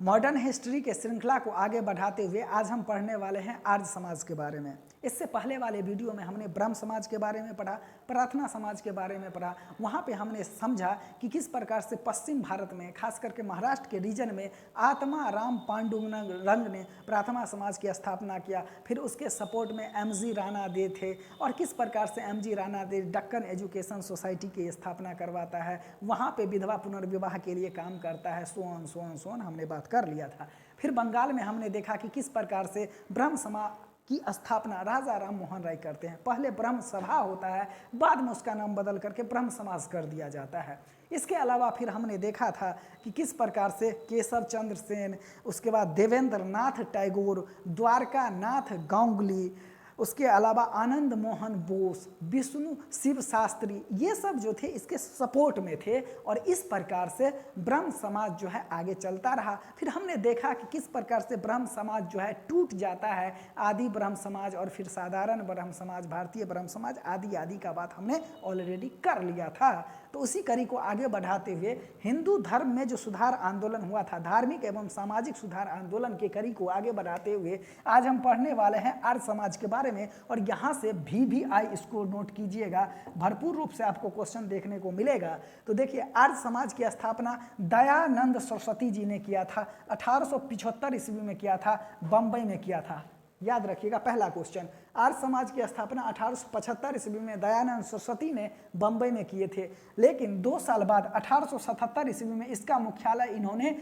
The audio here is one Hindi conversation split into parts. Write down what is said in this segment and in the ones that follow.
मॉडर्न हिस्ट्री के श्रृंखला को आगे बढ़ाते हुए आज हम पढ़ने वाले हैं आर्य समाज के बारे में। इससे पहले वाले वीडियो में हमने ब्रह्म समाज के बारे में पढ़ा, प्रार्थना समाज के बारे में पढ़ा। वहाँ पे हमने समझा कि किस प्रकार से पश्चिम भारत में, खास करके महाराष्ट्र के रीजन में आत्मा राम पांडुरंग ने प्रार्थना समाज की स्थापना किया। फिर उसके सपोर्ट में एम.जी. राणा दे थे और किस प्रकार से एम.जी. राणा दे दक्कन एजुकेशन सोसाइटी की स्थापना करवाता है, वहाँ पे विधवा पुनर्विवाह के लिए काम करता है, सोन हमने बात कर लिया था। फिर बंगाल में हमने देखा कि किस प्रकार से ब्रह्म समाज की स्थापना राजा राम मोहन राय करते हैं। पहले ब्रह्म सभा होता है, बाद में उसका नाम बदल करके ब्रह्म समाज कर दिया जाता है। इसके अलावा फिर हमने देखा था कि किस प्रकार से केशव चंद्र सेन, उसके बाद देवेंद्र नाथ टैगोर, द्वारका नाथ गांगुली, उसके अलावा आनंद मोहन बोस, विष्णु शिव शास्त्री, ये सब जो थे इसके सपोर्ट में थे और इस प्रकार से ब्रह्म समाज जो है आगे चलता रहा। फिर हमने देखा कि किस प्रकार से ब्रह्म समाज जो है टूट जाता है, आदि ब्रह्म समाज और फिर साधारण ब्रह्म समाज, भारतीय ब्रह्म समाज आदि का बात हमने ऑलरेडी कर लिया था। तो उसी कड़ी को आगे बढ़ाते हुए हिंदू धर्म में जो सुधार आंदोलन हुआ था, धार्मिक एवं सामाजिक सुधार आंदोलन के कड़ी को आगे बढ़ाते हुए आज हम पढ़ने वाले हैं आर्य समाज के बारे में। और यहाँ से VVI इसको नोट कीजिएगा, भरपूर रूप से आपको क्वेश्चन देखने को मिलेगा। तो देखिए, आर्य समाज की स्थापना दयानंद सरस्वती जी ने किया था, 1875 ईस्वी में किया था, बंबई में किया था। याद रखिएगा पहला क्वेश्चन, आर्य समाज की स्थापना 1875 ईस्वी में दयानंद सरस्वती ने बंबई में किए थे, लेकिन 2 साल बाद 1877 ईस्वी में इसका मुख्यालय इन्होंने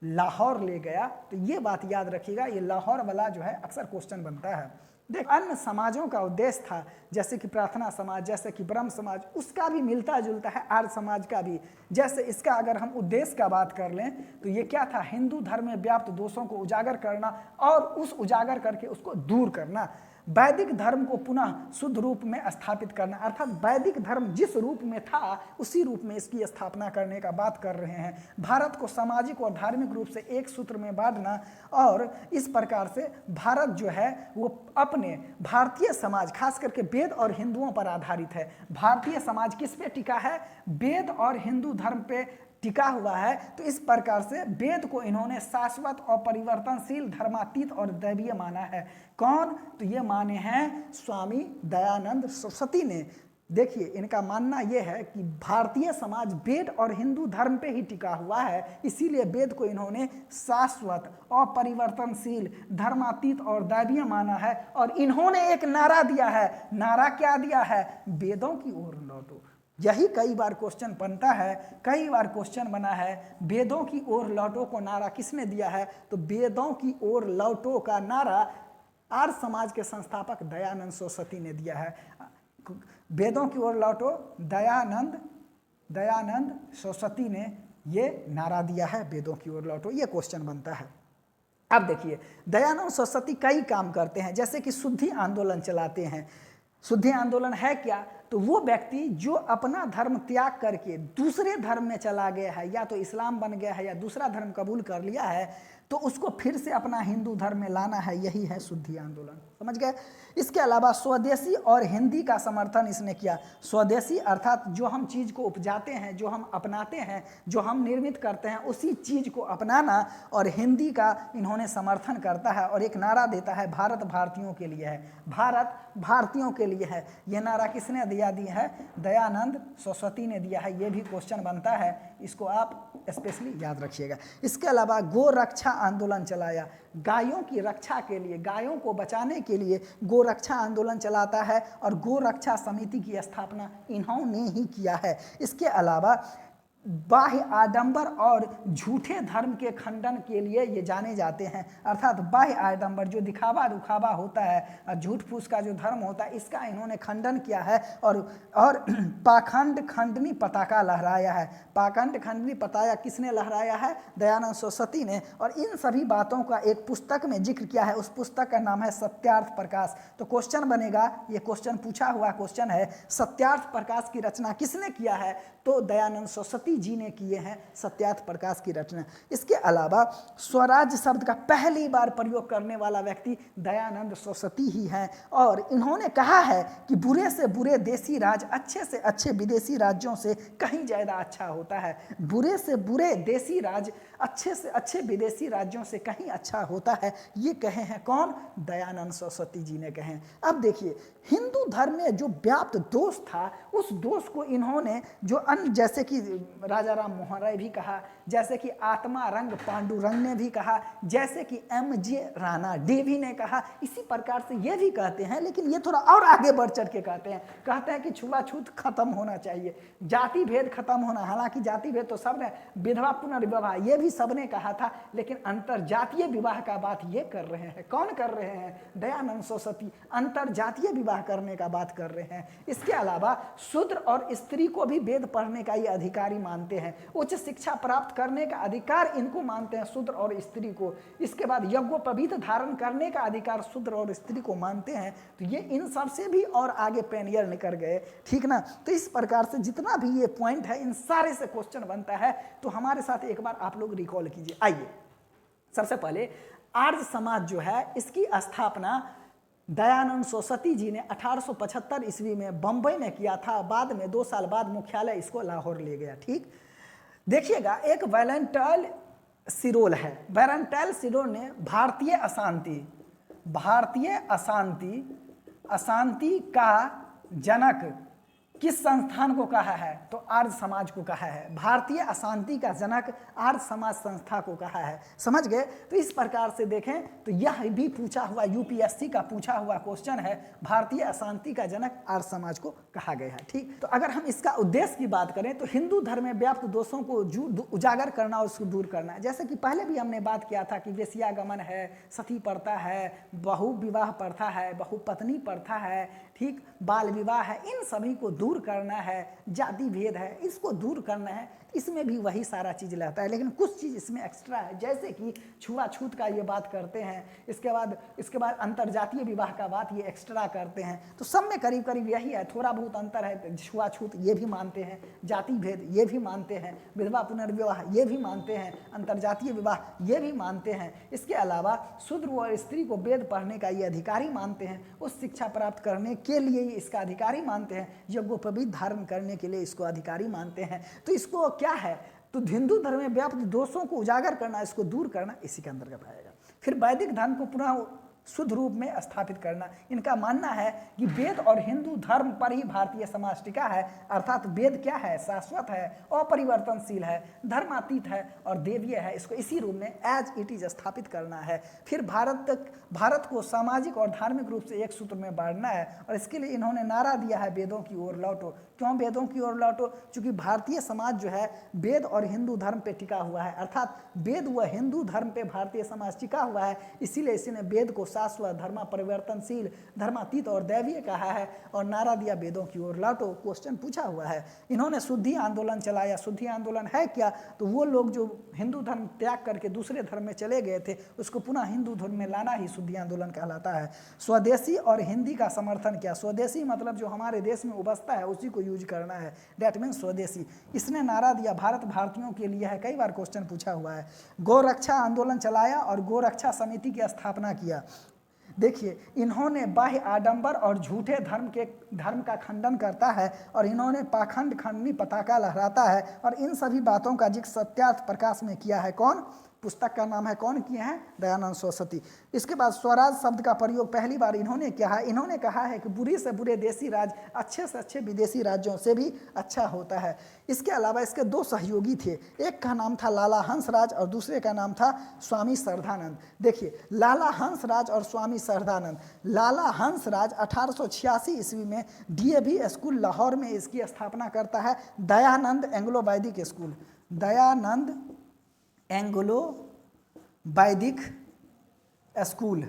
लाहौर ले गया। तो ये बात याद रखिएगा, ये लाहौर वाला जो है अक्सर क्वेश्चन बनता है। देख, अन्य समाजों का उद्देश्य था, जैसे कि प्रार्थना समाज, जैसे कि ब्रह्म समाज, उसका भी मिलता जुलता है आर्य समाज का भी। जैसे इसका अगर हम उद्देश्य का बात कर लें तो ये क्या था, हिंदू धर्म में व्याप्त दोषों को उजागर करना और उस उजागर करके उसको दूर करना, वैदिक धर्म को पुनः शुद्ध रूप में स्थापित करना, अर्थात वैदिक धर्म जिस रूप में था उसी रूप में इसकी स्थापना करने का बात कर रहे हैं। भारत को सामाजिक और धार्मिक रूप से एक सूत्र में बांधना और इस प्रकार से भारत जो है वो अपने भारतीय समाज, खास करके वेद और हिंदुओं पर आधारित है। भारतीय समाज किस पे टिका है, वेद और हिंदू धर्म पे टिका हुआ है। तो इस प्रकार से वेद को इन्होंने शाश्वत और परिवर्तनशील, धर्मातीत और दैवीय माना है। कौन? तो ये माने हैं स्वामी दयानंद सरस्वती ने। देखिए, इनका मानना यह है कि भारतीय समाज वेद और हिंदू धर्म पे ही टिका हुआ है, इसीलिए वेद को इन्होंने शाश्वत और परिवर्तनशील, धर्मातीत और दैवीय माना है। और इन्होंने एक नारा दिया है। नारा क्या दिया है? वेदों की ओर लौटो। यही कई बार क्वेश्चन बनता है, कई बार क्वेश्चन बना है, वेदों की ओर लौटो को नारा किसने दिया है? तो वेदों की ओर लौटो का नारा आर्य समाज के संस्थापक दयानंद सरस्वती ने दिया है। वेदों की ओर लौटो, दयानंद सरस्वती ने ये नारा दिया है, वेदों की ओर लौटो। ये क्वेश्चन बनता है। अब देखिए, दयानंद सरस्वती कई काम करते हैं, जैसे कि शुद्धि आंदोलन चलाते हैं। शुद्धि आंदोलन है क्या? तो वो व्यक्ति जो अपना धर्म त्याग करके दूसरे धर्म में चला गया है, या तो इस्लाम बन गया है या दूसरा धर्म कबूल कर लिया है, तो उसको फिर से अपना हिंदू धर्म में लाना है, यही है शुद्धि आंदोलन। समझ गए? इसके अलावा स्वदेशी और हिंदी का समर्थन इसने किया। स्वदेशी अर्थात जो हम चीज़ को उपजाते हैं, जो हम अपनाते हैं, जो हम निर्मित करते हैं, उसी चीज़ को अपनाना, और हिंदी का इन्होंने समर्थन करता है और एक नारा देता है, भारत भारतीयों के लिए है, भारत भारतीयों के लिए है। यह नारा किसने दिया है? दयानंद सरस्वती ने दिया है। ये भी क्वेश्चन बनता है, इसको आप स्पेशली याद रखिएगा। इसके अलावा गो रक्षा आंदोलन चलाया, गायों की रक्षा के लिए, गायों को बचाने के लिए गो रक्षा आंदोलन चलाता है और गो रक्षा समिति की स्थापना इन्होंने ही किया है। इसके अलावा बाह्य आडंबर और झूठे धर्म के खंडन के लिए ये जाने जाते हैं, अर्थात बाह्य आडंबर जो दिखावा दुखावा होता है और झूठ फूस का जो धर्म होता है, इसका इन्होंने खंडन किया है और पाखंड खंडनी पताका लहराया है। पाखंड खंडनी पताका किसने लहराया है? दयानंद सरस्वती ने। और इन सभी बातों का एक पुस्तक में जिक्र किया है, उस पुस्तक का नाम है सत्यार्थ प्रकाश। तो क्वेश्चन बनेगा, ये क्वेश्चन पूछा हुआ क्वेश्चन है, सत्यार्थ प्रकाश की रचना किसने किया है? तो दयानंद सरस्वती सरस्वती जी ने किए हैं सत्यार्थ प्रकाश की रचना। इसके अलावा स्वराज शब्द का पहली बार प्रयोग करने वाला व्यक्ति दयानंद सरस्वती ही हैं और इन्होंने कहा है कि बुरे से बुरे देसी राज अच्छे से अच्छे विदेशी राज्यों से कहीं ज़्यादा अच्छा होता है। बुरे से बुरे देसी राज अच्छे से अच्छे विदेशी राज्यों से कहीं अच्छा होता है, ये कहे हैं कौन? दयानंद सरस्वती जी ने कहे। अब देखिए, हिंदू धर्म में जो व्याप्त दोष था उस दोष को इन्होंने जो अन्य, जैसे कि राजा राम मोहन राय भी कहा, जैसे कि आत्मा रंग पांडुरंग ने भी कहा, जैसे कि एम.जे. राणा डेवी ने कहा, इसी प्रकार से ये भी कहते हैं, लेकिन ये थोड़ा और आगे बढ़ चढ़ के कहते हैं कि छुआछूत खत्म होना चाहिए, जाति भेद खत्म होना। हालांकि जाति भेद तो सबने, विधवा पुनर्विवाह ये भी सबने कहा था, लेकिन अंतरजातीय विवाह का बात ये कर रहे हैं। कौन कर रहे हैं? दयानंद सरस्वती अंतरजातीय विवाह करने का बात कर रहे हैं। इसके अलावा शूद्र और स्त्री को भी वेद पढ़ने का ये अधिकारी मानते हैं, उच्च शिक्षा प्राप्त करने का अधिकार इनको मानते हैं, शूद्र और स्त्री को। इसके बाद यज्ञोपवीत धारण करने का अधिकार शूद्र और स्त्री को मानते हैं। तो ये इन सब से भी और आगे पेनियर निकल गए, ठीक ना। तो इस प्रकार से जितना भी ये पॉइंट है, इन सारे से क्वेश्चन बनता है। तो हमारे साथ एक बार आप लोग रिकॉल कीजिए। आइए, सबसे पहले आर्य समाज जो है इसकी स्थापना दयानंद सरस्वती जी ने 1875 ईस्वी में बंबई में किया था। बाद में 2 साल बाद मुख्यालय इसको लाहौर ले गया। ठीक, देखिएगा, एक वैलेंटाइन सिरोल है। वैलेंटाइन सिरोल ने भारतीय अशांति का जनक किस संस्थान को कहा है? तो आर्य समाज को कहा है। भारतीय अशांति का जनक आर्य समाज संस्था को कहा है। समझ गए? तो इस प्रकार से देखें तो यह भी पूछा हुआ, यूपीएससी का पूछा हुआ क्वेश्चन है, भारतीय अशांति का जनक आर्य समाज को कहा गया है। ठीक, तो अगर हम इसका उद्देश्य की बात करें तो हिंदू धर्म में व्याप्त दोषों को उजागर करना और उसको दूर करना है। जैसे कि पहले भी हमने बात किया था कि वेश्यागमन है, सती प्रथा है, बहु विवाह प्रथा है, बहुपत्नी प्रथा है, ठीक, बाल विवाह है, इन सभी को दूर करना है। जाति भेद है, इसको दूर करना है। इसमें भी वही सारा चीज़ रहता है, लेकिन कुछ चीज़ इसमें एक्स्ट्रा है, जैसे कि छुआछूत का ये बात करते हैं। इसके बाद अंतरजातीय विवाह का बात ये एक्स्ट्रा करते हैं। तो सब में करीब करीब यही है, थोड़ा बहुत अंतर है। छुआछूत ये भी मानते हैं, जाति भेद ये भी मानते हैं, विधवा पुनर्विवाह ये भी मानते हैं, अंतरजातीय विवाह ये भी मानते हैं। इसके अलावा शूद्र और स्त्री को वेद पढ़ने का ये अधिकारी मानते हैं, उस शिक्षा प्राप्त करने के लिए इसका अधिकारी मानते हैं, यज्ञोपवीत धारण करने के लिए इसको अधिकारी मानते हैं। तो इसको क्या है? तो हिंदू धर्म में व्याप्त दोषों को उजागर करना, इसको दूर करना, इसी के अंतर्गत आएगा। फिर वैदिक धर्म को पुनः शुद्ध रूप में स्थापित करना। इनका मानना है कि वेद और हिंदू धर्म पर ही भारतीय समाज टिका है, अर्थात वेद क्या है? शाश्वत है, अपरिवर्तनशील है, धर्मातीत है और देवीय है। इसको इसी रूप में एज इट इज स्थापित करना है। फिर भारत को सामाजिक और धार्मिक रूप से एक सूत्र में बांटना है और इसके लिए इन्होंने नारा दिया है, वेदों की ओर लौटो। क्यों वेदों की ओर लौटो? क्योंकि भारतीय समाज जो है वेद और हिंदू धर्म पे टिका हुआ है, अर्थात वेद व हिंदू धर्म पे भारतीय समाज टिका हुआ है। इसीलिए इसने वेद को शाश्वत, धर्मा परिवर्तनशील, धर्मातीत और दैवीय कहा है और नारा दिया वेदों की ओर लौटो। क्वेश्चन पूछा हुआ है। इन्होंने शुद्धि आंदोलन चलाया। शुद्धि आंदोलन है क्या? तो वो लोग जो हिंदू धर्म त्याग करके दूसरे धर्म में चले गए थे, उसको पुनः हिंदू धर्म में लाना ही शुद्धि आंदोलन कहलाता है। स्वदेशी और हिंदी का समर्थन किया। स्वदेशी मतलब जो हमारे देश में उपजता है उसी को यूज करना है, दैट मीन्स स्वदेशी। इसने नारा दिया भारत भारतीयों के लिए है, कई बार क्वेश्चन पूछा हुआ है। गोरक्षा आंदोलन चलाया और गोरक्षा समिति की स्थापना किया। देखिए, इन्होंने बाह्य आडंबर और झूठे धर्म का खंडन करता है और इन्होंने पाखंड खंडनी पताका लहराता है और इन सभी बातों का जिक्र सत्यार्थ प्रकाश में किया है। कौन? पुस्तक का नाम है, कौन किए हैं? दयानंद सरस्वती। इसके बाद स्वराज शब्द का प्रयोग पहली बार इन्होंने किया है। इन्होंने कहा है कि बुरे से बुरे देसी राज अच्छे से अच्छे विदेशी राज्यों से भी अच्छा होता है। इसके अलावा इसके 2 सहयोगी थे, एक का नाम था लाला हंसराज और दूसरे का नाम था स्वामी श्रद्धानंद। देखिए, लाला हंसराज और स्वामी श्रद्धानंद। लाला हंसराज 1886 ईस्वी में DAV स्कूल लाहौर में इसकी स्थापना करता है। दयानंद एंग्लो वैदिक स्कूल, दयानंद एंग्लो वैदिक स्कूल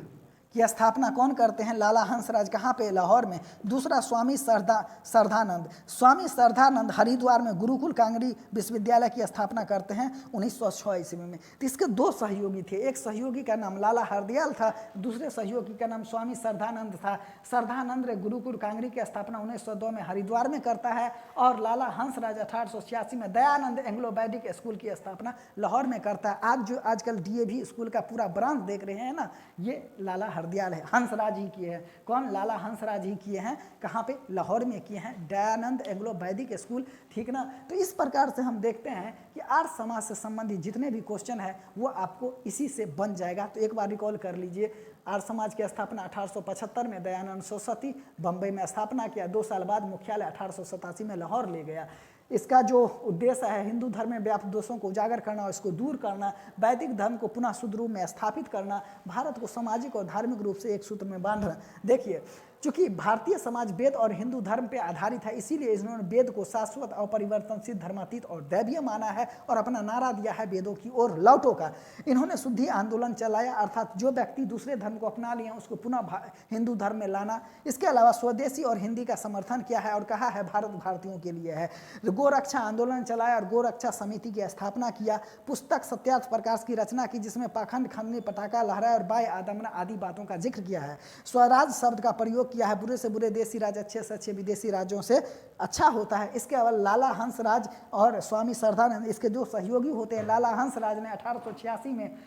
की स्थापना कौन करते हैं? लाला हंसराज। कहाँ पे? लाहौर में। दूसरा स्वामी श्रद्धानंद। स्वामी श्रद्धानंद हरिद्वार में गुरुकुल कांगड़ी विश्वविद्यालय की स्थापना करते हैं 1906 ईस्वी में। तो इसके दो सहयोगी थे, एक सहयोगी का नाम लाला हरदयाल था, दूसरे सहयोगी का नाम स्वामी श्रद्धानंद था। श्रद्धानंद गुरुकुल कांगड़ी की स्थापना 1902 में हरिद्वार में करता है और लाला हंसराज 1886 में दयानंद एंग्लो वैदिक स्कूल की स्थापना लाहौर में करता है। आज जो आजकल डीएवी स्कूल का पूरा ब्रांच देख रहे हैं ना, ये लाला हरदयाल है, हंसराज ही किए हैं। कौन? लाला हंसराज ही किए हैं। कहाँ पे? लाहौर में किए हैं, दयानंद एंग्लो वैदिक स्कूल। ठीक ना? तो इस प्रकार से हम देखते हैं कि आर्य समाज से संबंधित जितने भी क्वेश्चन है वो आपको इसी से बन जाएगा। तो एक बार रिकॉल कर लीजिए, आर्य समाज की स्थापना 1875 में दयानंद सरस्वती बम्बई में स्थापना किया। 2 साल बाद मुख्यालय 1887 में लाहौर ले गया। इसका जो उद्देश्य है हिंदू धर्म में व्याप्त दोषों को उजागर करना और इसको दूर करना, वैदिक धर्म को पुनः शुद्ध रूप में स्थापित करना, भारत को सामाजिक और धार्मिक रूप से एक सूत्र में बांधना। देखिए, चूंकि भारतीय समाज वेद और हिंदू धर्म पर आधारित है, इसीलिए इन्होंने वेद को शाश्वत अपरिवर्तनशील धर्मातीत और दैवीय माना है और अपना नारा दिया है वेदों की ओर लौटो का। इन्होंने शुद्धि आंदोलन चलाया, अर्थात जो व्यक्ति दूसरे धर्म को अपना लिए उसको पुनः हिंदू धर्म में लाना। इसके अलावा स्वदेशी और हिंदी का समर्थन किया है और कहा है भारत भारतीयों के लिए है। गोरक्षा आंदोलन चलाया और गोरक्षा समिति की स्थापना किया। पुस्तक सत्यार्थ प्रकाश की रचना की जिसमें पाखंड, खंडनी, पटाखा लहराया और बाय आदमना आदि बातों का जिक्र किया है। स्वराज शब्द का प्रयोग किया है, बुरे से बुरे देसी राज अच्छे से अच्छे विदेशी राज्यों से अच्छा होता है। इसके अलावा लाला हंसराज और स्वामी श्रद्धानंद इसके जो सहयोगी होते हैं, लाला हंसराज ने 1886 में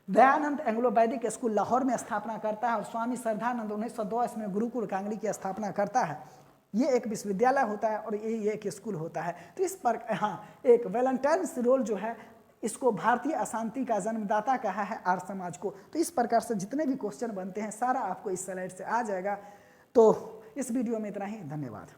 दयानंद एंग्लो वैदिक स्कूल लाहौर में स्थापना करता है और स्वामी श्रद्धानंद 1902 में गुरुकुल कांगड़ी की स्थापना करता है। ये एक विश्वविद्यालय होता है और ये एक स्कूल होता है। तो इस पर एक वैलेंटाइन्स रोल जो है इसको भारतीय अशांति का जन्मदाता कहा है आर्य समाज को। तो इस प्रकार से जितने भी क्वेश्चन बनते हैं सारा आपको इस स्लाइड से आ जाएगा। तो इस वीडियो में इतना ही, धन्यवाद।